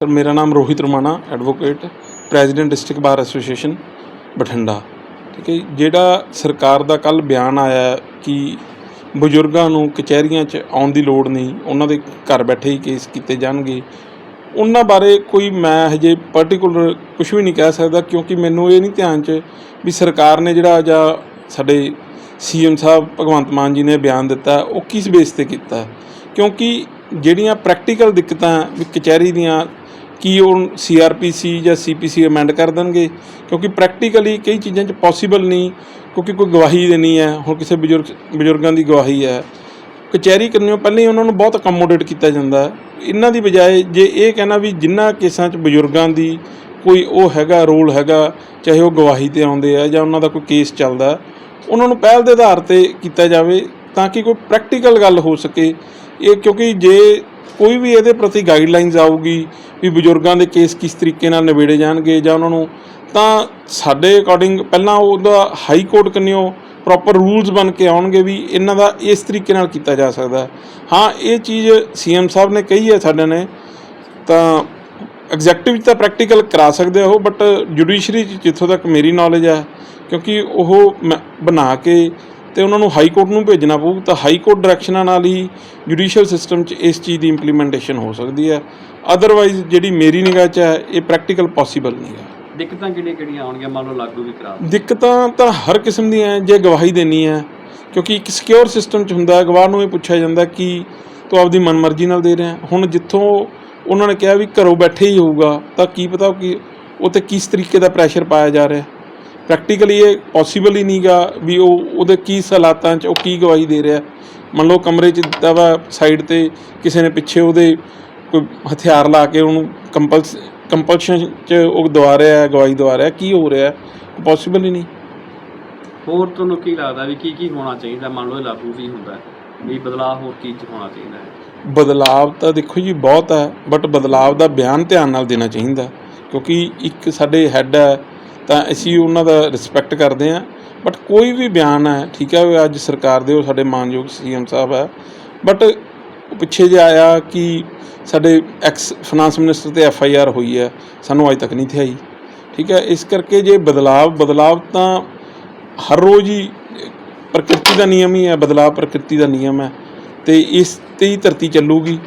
Sir मेरा नाम Rohit Ramana advocate president district bar association Bathinda. ਠੀਕ ਹੈ ਜੀ। ਜਿਹੜਾ ਸਰਕਾਰ ਦਾ ਕੱਲ੍ਹ ਬਿਆਨ ਆਇਆ ਕਿ ਬਜ਼ੁਰਗਾਂ ਨੂੰ ਕਚਹਿਰੀਆਂ 'ਚ ਆਉਣ ਦੀ ਲੋੜ ਨਹੀਂ, ਉਹਨਾਂ ਦੇ ਘਰ ਬੈਠੇ ਹੀ ਕੇਸ ਕੀਤੇ ਜਾਣਗੇ, ਉਹਨਾਂ ਬਾਰੇ ਕੋਈ ਮੈਂ ਹਜੇ ਪਰਟੀਕੂਲਰ ਕੁਛ ਵੀ ਨਹੀਂ ਕਹਿ ਸਕਦਾ, ਕਿਉਂਕਿ ਮੈਨੂੰ ਇਹ ਨਹੀਂ ਧਿਆਨ 'ਚ ਵੀ ਸਰਕਾਰ ਨੇ ਜਿਹੜਾ ਜਾਂ ਸਾਡੇ CM ਸਾਹਿਬ ਭਗਵੰਤ ਮਾਨ ਜੀ ਨੇ ਬਿਆਨ ਦਿੱਤਾ ਉਹ ਕਿਸ ਬੇਸ 'ਤੇ ਕੀਤਾ। ਕਿਉਂਕਿ ਜਿਹੜੀਆਂ ਪ੍ਰੈਕਟੀਕਲ ਦਿੱਕਤਾਂ ਵੀ ਕਚਹਿਰੀ ਦੀਆਂ ਕੀ ਉਹ CRPC ਜਾਂ CPC ਅਮੈਂਡ ਕਰ ਦੇਣਗੇ, ਕਿਉਂਕਿ ਪ੍ਰੈਕਟੀਕਲੀ ਕਈ ਚੀਜ਼ਾਂ 'ਚ ਪੋਸੀਬਲ ਨਹੀਂ, ਕਿਉਂਕਿ ਕੋਈ ਗਵਾਹੀ ਦੇਣੀ ਹੈ। ਹੁਣ ਕਿਸੇ ਬਜ਼ੁਰਗਾਂ ਦੀ ਗਵਾਹੀ ਹੈ, ਕਚਹਿਰੀ ਕਰਨੀਓ ਪਹਿਲਾਂ ਹੀ ਉਹਨਾਂ ਨੂੰ ਬਹੁਤ ਅਕਮੋਡੇਟ ਕੀਤਾ ਜਾਂਦਾ। ਇਹਨਾਂ ਦੀ ਬਜਾਏ ਜੇ ਇਹ ਕਹਿਣਾ ਵੀ ਜਿਨ੍ਹਾਂ ਕੇਸਾਂ 'ਚ ਬਜ਼ੁਰਗਾਂ ਦੀ ਕੋਈ ਉਹ ਹੈਗਾ ਰੋਲ ਹੈਗਾ, ਚਾਹੇ ਉਹ ਗਵਾਹੀ 'ਤੇ ਆਉਂਦੇ ਆ ਜਾਂ ਉਹਨਾਂ ਦਾ ਕੋਈ ਕੇਸ ਚੱਲਦਾ, ਉਹਨਾਂ ਨੂੰ ਪਹਿਲ ਦੇ ਆਧਾਰ 'ਤੇ ਕੀਤਾ ਜਾਵੇ ਤਾਂ ਕਿ ਕੋਈ ਪ੍ਰੈਕਟੀਕਲ ਗੱਲ ਹੋ ਸਕੇ। ਇਹ ਕਿਉਂਕਿ ਜੇ ਕੋਈ ਵੀ ਇਹਦੇ ਪ੍ਰਤੀ ਗਾਈਡਲਾਈਨਸ ਆਊਗੀ ਵੀ ਬਜ਼ੁਰਗਾਂ ਦੇ ਕੇਸ ਕਿਸ ਤਰੀਕੇ ਨਾਲ ਨਿਬੇੜੇ ਜਾਣਗੇ ਜਾਂ ਉਹਨਾਂ ਨੂੰ, ਤਾਂ ਸਾਡੇ ਅਕੋਰਡਿੰਗ ਪਹਿਲਾਂ ਉਹਦਾ ਹਾਈ ਕੋਰਟ ਕੰਨਿਓ ਪ੍ਰੋਪਰ ਰੂਲਸ ਬਣ ਕੇ ਆਉਣਗੇ ਵੀ ਇਹਨਾਂ ਦਾ ਇਸ ਤਰੀਕੇ ਨਾਲ ਕੀਤਾ ਜਾ ਸਕਦਾ। ਹਾਂ, ਇਹ ਚੀਜ਼ CM ਸਾਹਿਬ ਨੇ ਕਹੀ ਹੈ ਸਾਡੇ ਨੇ, ਤਾਂ ਐਗਜ਼ੈਕਟਿਵ 'ਚ ਤਾਂ ਪ੍ਰੈਕਟੀਕਲ ਕਰਾ ਸਕਦੇ ਉਹ, ਬਟ ਜੁਡੀਸ਼ਰੀ 'ਚ ਜਿੱਥੋਂ ਤੱਕ ਮੇਰੀ ਨੌਲੇਜ ਹੈ, ਕਿਉਂਕਿ ਉਹ ਬਣਾ ਕੇ ਅਤੇ ਉਹਨਾਂ ਨੂੰ ਹਾਈ ਕੋਰਟ ਨੂੰ ਭੇਜਣਾ ਪਊ, ਤਾਂ ਹਾਈ ਕੋਰਟ ਡਾਇਰੈਕਸ਼ਨਾਂ ਨਾਲ ਹੀ ਜੁਡੀਸ਼ੀਅਲ ਸਿਸਟਮ 'ਚ ਇਸ ਚੀਜ਼ ਦੀ ਇੰਪਲੀਮੈਂਟੇਸ਼ਨ ਹੋ ਸਕਦੀ ਹੈ। ਅਦਰਵਾਈਜ਼ ਜਿਹੜੀ ਮੇਰੀ ਨਿਗਾਹ 'ਚ ਹੈ ਇਹ ਪ੍ਰੈਕਟੀਕਲ ਪੋਸੀਬਲ ਨਹੀਂ ਹੈ। ਦਿੱਕਤਾਂ ਕਿਹੜੀਆਂ ਆਉਣਗੀਆਂ ਮੰਨ ਲਓ ਲਾਗੂ ਵੀ ਕਰਾ? ਦਿੱਕਤਾਂ ਤਾਂ ਹਰ ਕਿਸਮ ਦੀਆਂ, ਜੇ ਗਵਾਹੀ ਦੇਣੀ ਹੈ, ਕਿਉਂਕਿ ਇੱਕ ਸਿਕਿਉਰ ਸਿਸਟਮ 'ਚ ਹੁੰਦਾ, ਗਵਾਹ ਨੂੰ ਇਹ ਪੁੱਛਿਆ ਜਾਂਦਾ ਕਿ ਤੂੰ ਆਪਦੀ ਮਨਮਰਜ਼ੀ ਨਾਲ ਦੇ ਰਿਹਾ। ਹੁਣ ਜਿੱਥੋਂ ਉਹਨਾਂ ਨੇ ਕਿਹਾ ਵੀ ਘਰੋਂ ਬੈਠੇ ਹੀ ਹੋਊਗਾ, ਤਾਂ ਕੀ ਪਤਾ ਕਿ ਉਹ 'ਤੇ ਕਿਸ ਤਰੀਕੇ ਦਾ ਪ੍ਰੈਸ਼ਰ ਪਾਇਆ ਜਾ ਰਿਹਾ। ਪ੍ਰੈਕਟੀਕਲੀ ਇਹ ਪੋਸੀਬਲ ਹੀ ਨਹੀਂ ਗਾ ਵੀ ਉਹਦੇ ਕੀ ਹਾਲਾਤਾਂ 'ਚ ਉਹ ਕੀ ਗਵਾਹੀ ਦੇ ਰਿਹਾ। ਮੰਨ ਲਓ ਕਮਰੇ 'ਚ ਦਿੱਤਾ ਵਾ, ਸਾਈਡ 'ਤੇ ਕਿਸੇ ਨੇ ਪਿੱਛੇ ਉਹਦੇ ਕੋਈ ਹਥਿਆਰ ਲਾ ਕੇ ਉਹਨੂੰ ਕੰਪਲਸ਼ਨ 'ਚ ਉਹ ਦਵਾ ਰਿਹਾ, ਗਵਾਹੀ ਦਵਾ ਰਿਹਾ, ਕੀ ਹੋ ਰਿਹਾ? ਪੋਸੀਬਲ ਹੀ ਨਹੀਂ। ਹੋਰ ਤੁਹਾਨੂੰ ਕੀ ਲੱਗਦਾ ਵੀ ਕੀ ਹੋਣਾ ਚਾਹੀਦਾ? ਮੰਨ ਲਓ ਲਾਗੂ ਵੀ ਹੁੰਦਾ ਵੀ ਬਦਲਾਅ ਹੋਰ ਕੀ ਹੋਣਾ ਚਾਹੀਦਾ ਹੈ? ਬਦਲਾਵ ਤਾਂ ਦੇਖੋ ਜੀ ਬਹੁਤ ਹੈ, ਬਟ ਬਦਲਾਵ ਦਾ ਬਿਆਨ ਧਿਆਨ ਨਾਲ ਦੇਣਾ ਚਾਹੀਦਾ, ਕਿਉਂਕਿ ਇੱਕ ਸਾਡੇ ਹੈੱਡ ਹੈ ਤਾਂ ਅਸੀਂ ਉਹਨਾਂ ਦਾ ਰਿਸਪੈਕਟ ਕਰਦੇ ਹਾਂ। ਬਟ ਕੋਈ ਵੀ ਬਿਆਨ ਹੈ, ਠੀਕ ਹੈ, ਅੱਜ ਸਰਕਾਰ ਦੇ ਉਹ ਸਾਡੇ ਮਾਨਯੋਗ CM ਸਾਹਿਬ ਹੈ, ਬਟ ਪਿੱਛੇ ਜੇ ਆਇਆ ਕਿ ਸਾਡੇ ਐਕਸ ਫਾਈਨਾਂਸ ਮਿਨਿਸਟਰ 'ਤੇ FIR ਹੋਈ ਹੈ, ਸਾਨੂੰ ਅੱਜ ਤੱਕ ਨਹੀਂ ਥਿਆਈ। ਠੀਕ ਹੈ, ਇਸ ਕਰਕੇ ਜੇ ਬਦਲਾਵ ਤਾਂ ਹਰ ਰੋਜ਼ ਹੀ ਪ੍ਰਕਿਰਤੀ ਦਾ ਨਿਯਮ ਹੀ ਹੈ, ਬਦਲਾਵ ਪ੍ਰਕਿਰਤੀ ਦਾ ਨਿਯਮ ਹੈ, ਅਤੇ ਇਸ 'ਤੇ ਹੀ ਧਰਤੀ ਚੱਲੂਗੀ।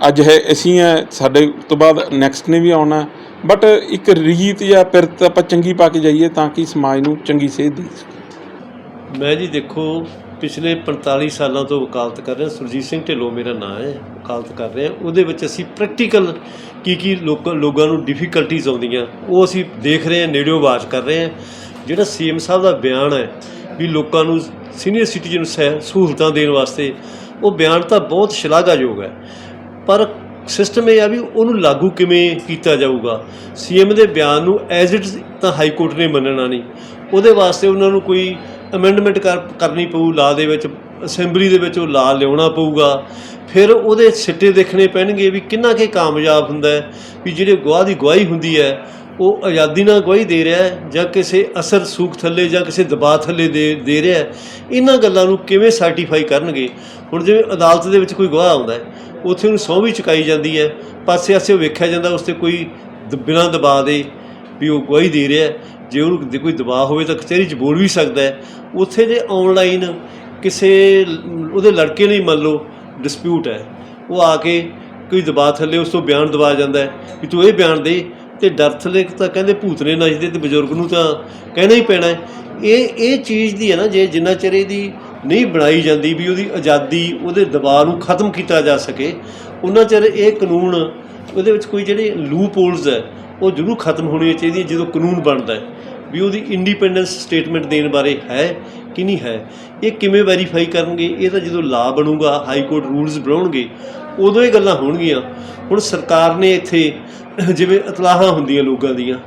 ਅੱਜ ਹੈ ਅਸੀਂ ਹੈ, ਸਾਡੇ ਤੋਂ ਬਾਅਦ ਨੈਕਸਟ ਨੇ ਵੀ ਆਉਣਾ, ਬਟ ਇੱਕ ਰੀਤ ਜਾਂ ਪਿਰਤ ਆਪਾਂ ਚੰਗੀ ਪਾ ਕੇ ਜਾਈਏ ਤਾਂ ਕਿ ਸਮਾਜ ਨੂੰ ਚੰਗੀ ਸੇਧ ਦੇ ਸਕੇ। ਮੈਂ ਜੀ ਦੇਖੋ ਪਿਛਲੇ 45 ਸਾਲਾਂ ਤੋਂ ਵਕਾਲਤ ਕਰ ਰਿਹਾ। ਸੁਰਜੀਤ ਸਿੰਘ ਢਿੱਲੋਂ ਮੇਰਾ ਨਾਂ ਹੈ, ਵਕਾਲਤ ਕਰ ਰਿਹਾ। ਉਹਦੇ ਵਿੱਚ ਅਸੀਂ ਪ੍ਰੈਕਟੀਕਲ ਕੀ ਲੋਕਾਂ ਨੂੰ ਡਿਫੀਕਲਟੀਜ਼ ਆਉਂਦੀਆਂ ਉਹ ਅਸੀਂ ਦੇਖ ਰਹੇ ਹਾਂ, ਨੇੜਿਓਂ ਵਾਚ ਕਰ ਰਹੇ ਹਾਂ। ਜਿਹੜਾ CM ਸਾਹਿਬ ਦਾ ਬਿਆਨ ਹੈ ਵੀ ਲੋਕਾਂ ਨੂੰ ਸੀਨੀਅਰ ਸਿਟੀਜ਼ਨ ਸਹੂਲਤਾਂ ਦੇਣ ਵਾਸਤੇ, ਉਹ ਬਿਆਨ ਤਾਂ ਬਹੁਤ ਸ਼ਲਾਘਾਯੋਗ ਹੈ, ਪਰ ਸਿਸਟਮ ਇਹ ਆ ਵੀ ਉਹਨੂੰ ਲਾਗੂ ਕਿਵੇਂ ਕੀਤਾ ਜਾਊਗਾ। CM ਦੇ ਬਿਆਨ ਨੂੰ ਐਜ਼ ਇਟ ਤਾਂ ਹਾਈ ਕੋਰਟ ਨੇ ਮੰਨਣਾ ਨਹੀਂ, ਉਹਦੇ ਵਾਸਤੇ ਉਹਨਾਂ ਨੂੰ ਕੋਈ ਅਮੈਂਡਮੈਂਟ ਕਰਨੀ ਪਊ ਲਾਅ ਦੇ ਵਿੱਚ, ਅਸੈਂਬਲੀ ਦੇ ਵਿੱਚ ਉਹ ਲਾਅ ਲਿਆਉਣਾ ਪਊਗਾ। ਫਿਰ ਉਹਦੇ ਸਿੱਟੇ ਦੇਖਣੇ ਪੈਣਗੇ ਵੀ ਕਿੰਨਾ ਕੁ ਕਾਮਯਾਬ ਹੁੰਦਾ ਹੈ, ਵੀ ਜਿਹੜੇ ਗਵਾਹ ਦੀ ਗਵਾਹੀ ਹੁੰਦੀ ਹੈ ਉਹ ਆਜ਼ਾਦੀ ਨਾਲ ਗਵਾਹੀ ਦੇ ਰਿਹਾ ਹੈ ਜਾਂ ਕਿਸੇ ਅਸਰ ਸੂਖ ਥੱਲੇ ਜਾਂ ਕਿਸੇ ਦਬਾਅ ਥੱਲੇ ਦੇ ਰਿਹਾ। ਇਹਨਾਂ ਗੱਲਾਂ ਨੂੰ ਕਿਵੇਂ ਸਰਟੀਫਾਈ ਕਰਨਗੇ? ਹੁਣ ਜਿਵੇਂ ਅਦਾਲਤ ਦੇ ਵਿੱਚ ਕੋਈ ਗਵਾਹ ਆਉਂਦਾ ਹੈ, ਉੱਥੇ ਉਹਨੂੰ ਸਹੁੰ ਵੀ ਚੁਕਾਈ ਜਾਂਦੀ ਹੈ, ਪਾਸੇ ਆਸੇ ਉਹ ਵੇਖਿਆ ਜਾਂਦਾ ਉਸ 'ਤੇ ਕੋਈ ਬਿਨਾਂ ਦਬਾਅ ਦੇ ਵੀ ਉਹ ਗਵਾਹੀ ਦੇ ਰਿਹਾ। ਜੇ ਉਹਨੂੰ ਕੋਈ ਦਬਾਅ ਹੋਵੇ ਤਾਂ ਕਚਹਿਰੀ 'ਚ ਬੋਲ ਵੀ ਸਕਦਾ ਹੈ। ਉੱਥੇ ਜੇ ਔਨਲਾਈਨ ਕਿਸੇ ਉਹਦੇ ਲੜਕੇ ਲਈ ਮੰਨ ਲਓ ਡਿਸਪਿਊਟ ਹੈ, ਉਹ ਆ ਕੇ ਕੋਈ ਦਬਾਅ ਥੱਲੇ ਉਸ ਤੋਂ ਬਿਆਨ ਦਵਾ ਜਾਂਦਾ ਹੈ ਵੀ ਤੂੰ ਇਹ ਬਿਆਨ ਦੇ, ਅਤੇ ਡਰ ਥੱਲੇ ਤਾਂ ਕਹਿੰਦੇ ਭੂਤ ਨੇ ਨੱਚਦੇ, ਅਤੇ ਬਜ਼ੁਰਗ ਨੂੰ ਤਾਂ ਕਹਿਣਾ ਹੀ ਪੈਣਾ ਹੈ। ਇਹ ਚੀਜ਼ ਦੀ ਹੈ ਨਾ, ਜੇ ਜਿੰਨਾ ਚਿਰ ਇਹਦੀ ਨਹੀਂ ਬਣਾਈ ਜਾਂਦੀ ਵੀ ਉਹਦੀ ਆਜ਼ਾਦੀ, ਉਹਦੇ ਦਬਾਅ ਨੂੰ ਖਤਮ ਕੀਤਾ ਜਾ ਸਕੇ, ਉਹਨਾਂ ਚਿਰ ਇਹ ਕਾਨੂੰਨ ਉਹਦੇ ਵਿੱਚ ਕੋਈ ਜਿਹੜੇ ਲੂਪ ਹੋਲਸ ਹੈ ਉਹ ਜ਼ਰੂਰ ਖਤਮ ਹੋਣੀਆਂ ਚਾਹੀਦੀਆਂ। ਜਦੋਂ ਕਾਨੂੰਨ ਬਣਦਾ ਹੈ ਵੀ ਉਹਦੀ ਇੰਡੀਪੈਂਡੈਂਸ ਸਟੇਟਮੈਂਟ ਦੇਣ ਬਾਰੇ ਹੈ ਕਿ ਨਹੀਂ ਹੈ, ਇਹ ਕਿਵੇਂ ਵੈਰੀਫਾਈ ਕਰਨਗੇ? ਇਹ ਤਾਂ ਜਦੋਂ ਲਾ ਬਣੂਗਾ, ਹਾਈ ਕੋਰਟ ਰੂਲਸ ਬਣਾਉਣਗੇ, ਉਦੋਂ ਇਹ ਗੱਲਾਂ ਹੋਣਗੀਆਂ। ਹੁਣ ਸਰਕਾਰ ਨੇ ਇੱਥੇ ਜਿਵੇਂ ਇਤਲਾਹਾਂ ਹੁੰਦੀਆਂ ਲੋਕਾਂ ਦੀਆਂ,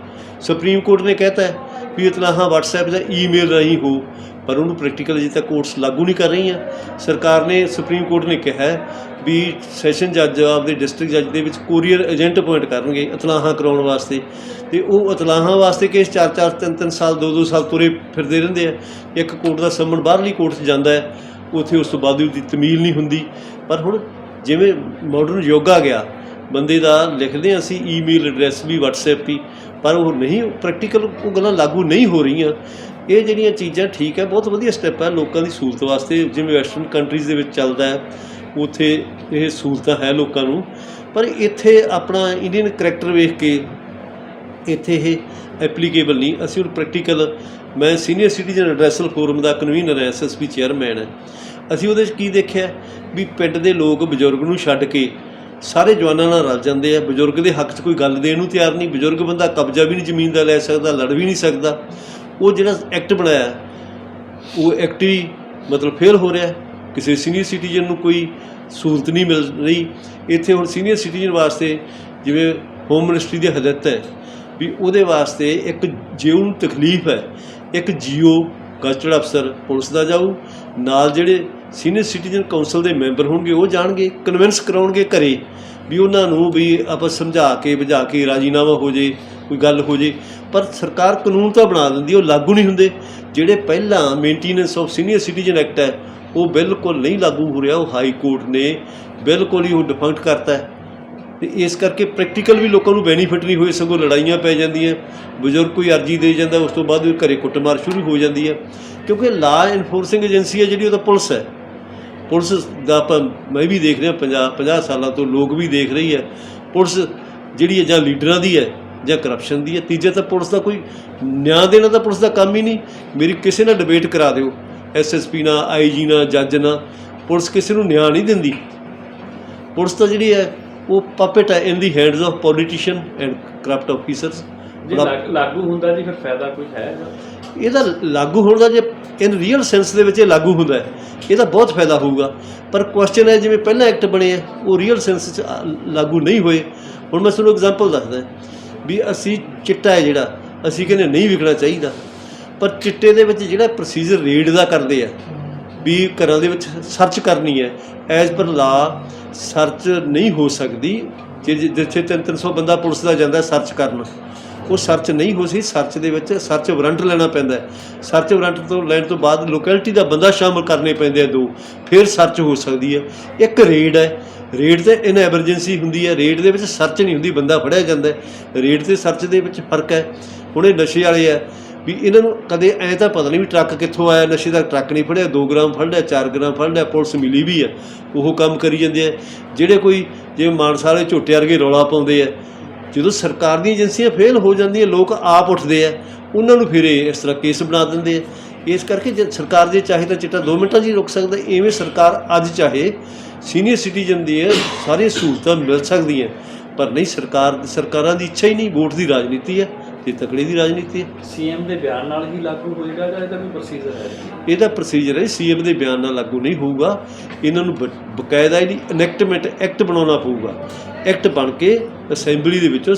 ਸੁਪਰੀਮ ਕੋਰਟ ਨੇ ਕਹਿਤਾ ਹੈ ਵੀ ਇਤਲਾਹਾਂ WhatsApp ਜਾਂ ਈਮੇਲ ਰਾਹੀਂ ਹੋ, ਪਰ ਉਹਨੂੰ ਪ੍ਰੈਕਟੀਕਲ ਅਜੇ ਤੱਕ ਕੋਰਟਸ ਲਾਗੂ ਨਹੀਂ ਕਰ ਰਹੀਆਂ। ਸਰਕਾਰ ਨੇ, ਸੁਪਰੀਮ ਕੋਰਟ ਨੇ ਕਿਹਾ ਵੀ ਸੈਸ਼ਨ ਜੱਜ ਆਪਦੇ ਡਿਸਟ੍ਰਿਕਟ ਜੱਜ ਦੇ ਵਿੱਚ ਕੋਰੀਅਰ ਏਜੰਟ ਅਪੁਆਇੰਟ ਕਰਨਗੇ ਇਤਲਾਹਾਂ ਕਰਾਉਣ ਵਾਸਤੇ, ਅਤੇ ਉਹ ਇਤਲਾਹਾਂ ਵਾਸਤੇ ਕੇਸ 4-4, 3-3 ਸਾਲ, 2-2 ਸਾਲ ਤੁਰੇ ਫਿਰਦੇ ਰਹਿੰਦੇ ਆ। ਇੱਕ ਕੋਰਟ ਦਾ ਸੰਮਨ ਬਾਹਰਲੀ ਕੋਰਟ 'ਚ ਜਾਂਦਾ ਹੈ, ਉੱਥੇ ਉਸ ਤੋਂ ਬਾਅਦ ਉਹਦੀ ਤਮੀਲ ਨਹੀਂ ਹੁੰਦੀ। ਪਰ ਹੁਣ ਜਿਵੇਂ ਮਾਡਰਨ ਯੁੱਗ ਆ ਗਿਆ, ਬੰਦੇ ਦਾ ਲਿਖਦੇ ਹਾਂ ਅਸੀਂ ਈਮੇਲ ਐਡਰੈਸ ਵੀ WhatsApp ਵੀ, ਪਰ ਉਹ ਨਹੀਂ ਪ੍ਰੈਕਟੀਕਲ ਉਹ ਗੱਲਾਂ ਲਾਗੂ ਨਹੀਂ ਹੋ ਰਹੀਆਂ। ਇਹ ਜਿਹੜੀਆਂ ਚੀਜ਼ਾਂ ਠੀਕ ਹੈ, ਬਹੁਤ ਵਧੀਆ ਸਟੈਪ ਹੈ ਲੋਕਾਂ ਦੀ ਸਹੂਲਤ ਵਾਸਤੇ, ਜਿਵੇਂ ਵੈਸਟਰਨ ਕੰਟਰੀਜ਼ ਦੇ ਵਿੱਚ ਚੱਲਦਾ ਹੈ ਉੱਥੇ ਇਹ ਸਹੂਲਤਾਂ ਹੈ ਲੋਕਾਂ ਨੂੰ। ਪਰ ਇੱਥੇ ਆਪਣਾ ਇੰਡੀਅਨ ਕਰੈਕਟਰ ਵੇਖ ਕੇ ਇੱਥੇ ਇਹ ਐਪਲੀਕੇਬਲ ਨਹੀਂ। ਅਸੀਂ ਹੁਣ ਪ੍ਰੈਕਟੀਕਲ, ਮੈਂ ਸੀਨੀਅਰ ਸਿਟੀਜ਼ਨ ਐਡਰੈਸਲ ਫੋਰਮ ਦਾ ਕਨਵੀਨਰ ਹੈ, SSP ਚੇਅਰਮੈਨ ਹੈ। ਅਸੀਂ ਉਹਦੇ 'ਚ ਕੀ ਦੇਖਿਆ ਵੀ ਪਿੰਡ ਦੇ ਲੋਕ ਬਜ਼ੁਰਗ ਨੂੰ ਛੱਡ ਕੇ ਸਾਰੇ ਜਵਾਨਾਂ ਨਾਲ ਰਲ ਜਾਂਦੇ ਆ। ਬਜ਼ੁਰਗ ਦੇ ਹੱਕ 'ਚ ਕੋਈ ਗੱਲ ਦੇਣ ਨੂੰ ਤਿਆਰ ਨਹੀਂ। ਬਜ਼ੁਰਗ ਬੰਦਾ ਕਬਜ਼ਾ ਵੀ ਨਹੀਂ ਜ਼ਮੀਨ ਦਾ ਲੈ ਸਕਦਾ, ਲੜ ਵੀ ਨਹੀਂ ਸਕਦਾ। ਉਹ ਜਿਹੜਾ ਐਕਟ ਬਣਾਇਆ ਉਹ ਐਕਟ ਵੀ ਮਤਲਬ ਫੇਲ ਹੋ ਰਿਹਾ। ਕਿਸੇ ਸੀਨੀਅਰ ਸਿਟੀਜ਼ਨ ਨੂੰ ਕੋਈ ਸਹੂਲਤ ਨਹੀਂ ਮਿਲ ਰਹੀ। ਇੱਥੇ ਹੁਣ ਸੀਨੀਅਰ ਸਿਟੀਜ਼ਨ ਵਾਸਤੇ ਜਿਵੇਂ ਹੋਮ ਮਿਨਿਸਟਰੀ ਦੀ ਹਦਾਇਤ ਹੈ ਵੀ ਉਹਦੇ ਵਾਸਤੇ ਇੱਕ ਜੇ ਉਹਨੂੰ ਤਕਲੀਫ ਹੈ ਇੱਕ ਜੀਓ ਗਜ਼ਟਡ ਅਫਸਰ ਪੁਲਿਸ ਦਾ ਜਾਊ, ਨਾਲ ਜਿਹੜੇ ਸੀਨੀਅਰ ਸਿਟੀਜ਼ਨ ਕਾਊਂਸਲ ਦੇ ਮੈਂਬਰ ਹੋਣਗੇ ਉਹ ਜਾਣਗੇ, ਕਨਵਿੰਸ ਕਰਾਉਣਗੇ ਘਰੇ ਵੀ ਉਹਨਾਂ ਨੂੰ ਵੀ ਆਪਾਂ ਸਮਝਾ ਕੇ ਬੁਝਾ ਕੇ ਰਾਜੀਨਾਮਾ ਹੋ ਜੇ, ਕੋਈ ਗੱਲ ਹੋ ਜੇ। ਪਰ ਸਰਕਾਰ ਕਾਨੂੰਨ ਤਾਂ ਬਣਾ ਦਿੰਦੀ, ਉਹ ਲਾਗੂ ਨਹੀਂ ਹੁੰਦੇ। ਜਿਹੜੇ ਪਹਿਲਾਂ maintenance of senior citizen act ਹੈ ਉਹ ਬਿਲਕੁਲ ਨਹੀਂ ਲਾਗੂ ਹੋ ਰਿਹਾ। ਉਹ ਹਾਈ ਕੋਰਟ ਨੇ ਬਿਲਕੁਲ ਹੀ ਉਹ ਡਿਫੰਕਟ ਕਰਤਾ ਹੈ। ਅਤੇ ਇਸ ਕਰਕੇ ਪ੍ਰੈਕਟੀਕਲ ਵੀ ਲੋਕਾਂ ਨੂੰ ਬੈਨੀਫਿਟ ਨਹੀਂ ਹੋਏ, ਸਗੋਂ ਲੜਾਈਆਂ ਪੈ ਜਾਂਦੀਆਂ। ਬਜ਼ੁਰਗ ਕੋਈ ਅਰਜੀ ਦੇ ਜਾਂਦਾ, ਉਸ ਤੋਂ ਬਾਅਦ ਘਰੇ ਕੁੱਟਮਾਰ ਸ਼ੁਰੂ ਹੋ ਜਾਂਦੀ ਹੈ। ਕਿਉਂਕਿ ਲਾ ਇਨਫੋਰਸਿੰਗ ਏਜੰਸੀ ਹੈ ਜਿਹੜੀ, ਉਹ ਤਾਂ ਪੁਲਿਸ ਹੈ। ਪੁਲਿਸ ਦਾ ਆਪਾਂ ਮੈਂ ਵੀ ਦੇਖ ਰਿਹਾ 50 ਸਾਲਾਂ ਤੋਂ, ਲੋਕ ਵੀ ਦੇਖ ਰਹੀ ਹੈ। ਪੁਲਿਸ ਜਿਹੜੀ ਹੈ ਜਾਂ ਲੀਡਰਾਂ ਦੀ ਹੈ ਜਾਂ ਕਰਪਸ਼ਨ ਦੀ ਹੈ। ਤੀਜਾ ਤਾਂ ਪੁਲਿਸ ਦਾ ਕੋਈ ਨਿਆਂ ਦੇਣਾ ਤਾਂ ਪੁਲਿਸ ਦਾ ਕੰਮ ਹੀ ਨਹੀਂ। ਮੇਰੀ ਕਿਸੇ ਨਾਲ ਡਿਬੇਟ ਕਰਾ ਦਿਓ, SSP ਨਾਲ, IG ਨਾਲ, ਜੱਜ ਨਾਲ, ਪੁਲਿਸ ਕਿਸੇ ਨੂੰ ਨਿਆਂ ਨਹੀਂ ਦਿੰਦੀ। ਪੁਲਿਸ ਤਾਂ ਜਿਹੜੀ ਹੈ ਉਹ ਪਪੇਟ ਹੈ ਇਨ ਦੀ hands of politician and corrupt officers. ਜੇ ਲਾਗੂ ਹੁੰਦਾ ਜੀ ਫਿਰ ਫਾਇਦਾ ਕੁਝ ਹੈ? ਇਹਦਾ ਲਾਗੂ ਹੋਣ ਦਾ ਜੇ ਇਨ ਰੀਅਲ ਸੈਂਸ ਦੇ ਵਿੱਚ ਇਹ ਲਾਗੂ ਹੁੰਦਾ ਹੈ ਇਹਦਾ ਬਹੁਤ ਫਾਇਦਾ ਹੋਊਗਾ। ਪਰ ਕੁਐਸਚਨ ਹੈ ਜਿਵੇਂ ਪਹਿਲਾਂ ਐਕਟ ਬਣੇ ਹੈ ਉਹ ਰੀਅਲ ਸੈਂਸ 'ਚ ਲਾਗੂ ਨਹੀਂ ਹੋਏ। ਹੁਣ ਮੈਂ ਤੁਹਾਨੂੰ ਐਗਜ਼ਾਮਪਲ ਦੱਸਦਾ ਵੀ ਅਸੀਂ ਚਿੱਟਾ ਹੈ ਜਿਹੜਾ ਅਸੀਂ ਕਹਿੰਦੇ ਨਹੀਂ ਵਿਕਣਾ ਚਾਹੀਦਾ, ਪਰ ਚਿੱਟੇ ਦੇ ਵਿੱਚ ਜਿਹੜਾ ਪ੍ਰੋਸੀਜਰ ਰੇਡ ਦਾ ਕਰਦੇ ਆ ਵੀ ਘਰਾਂ ਦੇ ਵਿੱਚ ਸਰਚ ਕਰਨੀ ਹੈ, ਐਜ਼ ਪਰ ਲਾ ਸਰਚ ਨਹੀਂ ਹੋ ਸਕਦੀ। ਜਿੱਥੇ 300 ਬੰਦਾ ਪੁਲਿਸ ਦਾ ਜਾਂਦਾ ਸਰਚ ਕਰਨ, ਉਹ ਸਰਚ ਨਹੀਂ ਹੋ ਸਕਦੀ। ਸਰਚ ਦੇ ਵਿੱਚ ਸਰਚ ਵਾਰੰਟ ਲੈਣਾ ਪੈਂਦਾ ਹੈ। ਸਰਚ ਵਾਰੰਟ ਤੋਂ ਲੈਣ ਤੋਂ ਬਾਅਦ ਲੋਕੈਲਿਟੀ ਦਾ ਬੰਦਾ ਸ਼ਾਮਲ ਕਰਨੇ ਪੈਂਦੇ ਆ 2, ਫਿਰ ਸਰਚ ਹੋ ਸਕਦੀ ਹੈ। ਇੱਕ ਰੇਡ ਹੈ, ਰੇਡ ਤੇ ਇਨ ਐਮਰਜੈਂਸੀ ਹੁੰਦੀ ਹੈ, ਰੇਡ ਦੇ ਵਿੱਚ ਸਰਚ ਨਹੀਂ ਹੁੰਦੀ, ਬੰਦਾ ਫੜਿਆ ਜਾਂਦਾ। ਰੇਡ ਤੇ ਸਰਚ ਦੇ ਵਿੱਚ ਫਰਕ ਹੈ। ਹੁਣ ਇਹ ਨਸ਼ੇ ਵਾਲੇ ਆ ਵੀ ਇਹਨਾਂ ਨੂੰ ਕਦੇ ਐਂ ਤਾਂ ਪਤਾ ਨਹੀਂ ਵੀ ਟਰੱਕ ਕਿੱਥੋਂ ਆਇਆ, ਨਸ਼ੇ ਦਾ ਟਰੱਕ ਨਹੀਂ ਫੜਿਆ, 2 ਗ੍ਰਾਮ ਫੜ ਲਿਆ, 4 ਗ੍ਰਾਮ ਫੜ ਲਿਆ, ਪੁਲਿਸ ਮਿਲੀ ਵੀ ਹੈ, ਉਹ ਕੰਮ ਕਰੀ ਜਾਂਦੇ ਆ। ਜਿਹੜੇ ਕੋਈ ਜਿਵੇਂ ਮਾਨਸਾ ਵਾਲੇ ਝੋਟੇ ਵਰਗੇ ਰੌਲਾ ਪਾਉਂਦੇ ਆ, ਜਦੋਂ ਸਰਕਾਰ ਦੀਆਂ ਏਜੰਸੀਆਂ ਫੇਲ ਹੋ ਜਾਂਦੀਆਂ ਲੋਕ ਆਪ ਉੱਠਦੇ ਆ, ਉਹਨਾਂ ਨੂੰ ਫਿਰ ਇਸ ਤਰ੍ਹਾਂ ਕੇਸ ਬਣਾ ਦਿੰਦੇ ਆ। ਇਸ ਕਰਕੇ ਜੇ ਸਰਕਾਰ ਜੇ ਚਾਹੇ ਤਾਂ ਚਿੱਟਾ 2 ਮਿੰਟਾਂ 'ਚ ਹੀ ਰੁਕ ਸਕਦਾ। ਇਵੇਂ ਸਰਕਾਰ ਅੱਜ ਚਾਹੇ ਸੀਨੀਅਰ ਸਿਟੀਜ਼ਨ ਦੀਆਂ ਸਾਰੀਆਂ ਸਹੂਲਤਾਂ ਮਿਲ ਸਕਦੀਆਂ, ਪਰ ਨਹੀਂ, ਸਰਕਾਰਾਂ ਦੀ ਇੱਛਾ ਹੀ ਨਹੀਂ। ਵੋਟ ਦੀ ਰਾਜਨੀਤੀ ਹੈ ਤੇ ਤਕੜੇ ਦੀ ਰਾਜਨੀਤੀ ਹੈ। CM ਦੇ ਬਿਆਨ ਨਾਲ ਹੀ ਲਾਗੂ ਹੋਏਗਾ ਜਾਂ ਇਹਦਾ ਕੋਈ ਪ੍ਰੋਸੀਜਰ ਹੈ? ਇਹਦਾ ਪ੍ਰੋਸੀਜਰ ਹੈ, CM ਦੇ ਬਿਆਨ ਨਾਲ ਲਾਗੂ ਨਹੀਂ ਹੋਊਗਾ। ਇਹਨਾਂ ਨੂੰ ਬਕਾਇਦਾ ਇਹਦੀ ਇਨੈਕਟਮੈਂਟ ਐਕਟ ਬਣਾਉਣਾ ਪਊਗਾ। ਐਕਟ ਬਣ ਕੇ ਅਸੈਂਬਲੀ ਦੇ ਵਿੱਚ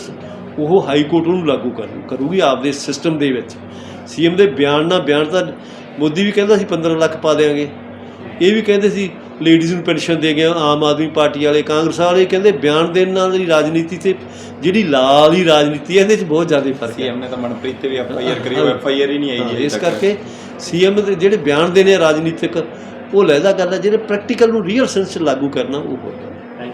ਉਹ ਹਾਈ ਕੋਰਟ ਨੂੰ ਲਾਗੂ ਕਰੂਗੀ ਆਪਦੇ ਸਿਸਟਮ ਦੇ ਵਿੱਚ। CM ਦੇ ਬਿਆਨ ਨਾਲ, ਬਿਆਨ ਤਾਂ ਮੋਦੀ ਵੀ ਕਹਿੰਦਾ ਸੀ 15 ਲੱਖ ਪਾ ਦਿਆਂਗੇ, ਇਹ ਵੀ ਕਹਿੰਦੇ ਸੀ ਲੇਡੀਜ਼ ਨੂੰ ਪੈਨਸ਼ਨ ਦੇ ਗਿਆ। ਆਮ ਆਦਮੀ ਪਾਰਟੀ ਵਾਲੇ, ਕਾਂਗਰਸ ਵਾਲੇ ਕਹਿੰਦੇ ਬਿਆਨ ਦੇਣ ਨਾਲ ਦੀ ਰਾਜਨੀਤੀ ਤੇ ਜਿਹੜੀ ਲਾਅ ਵਾਲੀ ਰਾਜਨੀਤੀ ਹੈ ਇਹਦੇ 'ਚ ਬਹੁਤ ਜ਼ਿਆਦਾ ਫਰਕ ਹੈ। CM ਨੇ ਤਾਂ ਮਨਪ੍ਰੀਤ ਤੇ ਵੀ FIR ਕਰੀ, ਉਹ FIR ਹੀ ਨਹੀਂ ਆਈ ਜੀ। ਇਸ ਕਰਕੇ CM ਦੇ ਜਿਹੜੇ ਬਿਆਨ ਦੇਣੇ ਰਾਜਨੀਤਿਕ ਉਹ ਲਹਿਦਾ ਗੱਲ ਹੈ, ਜਿਹੜੇ ਪ੍ਰੈਕਟੀਕਲ ਨੂੰ ਰੀਅਲ ਸੈਂਸ 'ਚ ਲਾਗੂ ਕਰਨਾ ਉਹ ਹੋ